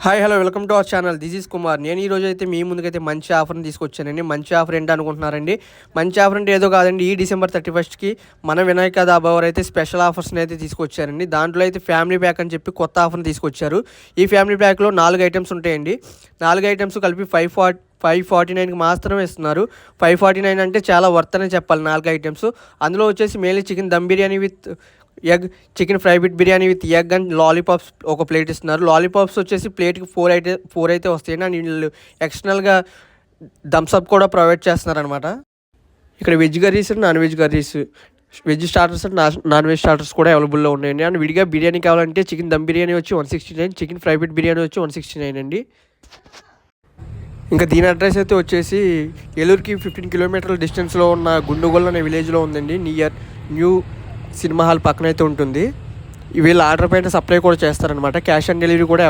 Hi hello welcome to our channel. This is Kumar. నేను ఈ రోజు అయితే మీ ముందుకైతే మంచి ఆఫర్ని తీసుకొచ్చానండి. మంచి ఆఫర్ ఏంటి అనుకుంటున్నారండి? మంచి ఆఫర్ అంటే ఏదో కాదండి, ఈ డిసెంబర్ 31కి మన వినాయక దాబా వారు అయితే స్పెషల్ ఆఫర్స్ని అయితే తీసుకొచ్చారండి. దాంట్లో అయితే ఫ్యామిలీ ప్యాక్ అని చెప్పి కొత్త ఆఫర్ని తీసుకొచ్చారు. ఈ ఫ్యామిలీ ప్యాక్లో 4 ఐటమ్స్ ఉంటాయండి. 4 ఐటమ్స్ కలిపి 549కి మాత్రమే ఇస్తున్నారు. 549 అంటే చాలా వర్త్ అనే చెప్పాలి. 4 ఐటమ్స్ అందులో వచ్చేసి mainly chicken dum biryani with egg, chicken fry bit biryani with egg and lollipops ఒక ప్లేట్ ఇస్తున్నారు. లాలీపాప్స్ వచ్చేసి ప్లేట్కి 4 అయితే వస్తాయండి. అండ్ వీళ్ళు ఎక్స్టర్నల్గా థమ్స్అప్ కూడా ప్రొవైడ్ చేస్తున్నారు అనమాట. ఇక్కడ veg curries, non veg curries, veg starters and non veg starters కూడా అవైలబుల్లో ఉన్నాయండి. అండ్ విడిగా బిర్యానీ కావాలంటే చికెన్ దమ్ బిర్యానీ వచ్చి 169, చికెన్ ఫ్రై బిట్ బిర్యానీ వచ్చి 169 అండి. ఇంకా దీని అడ్రస్ అయితే వచ్చేసి ఏలూరుకి 15 కిలోమీటర్ల డిస్టెన్స్లో ఉన్న గుండుగోల్ అనే విలేజ్లో ఉందండి. నియర్ న్యూ సినిమా హాల్ పక్కన అయితే ఉంటుంది. వీళ్ళు ఆర్డర్ పైన సప్లై కూడా చేస్తారనమాట. క్యాష్ ఆన్ డెలివరీ కూడా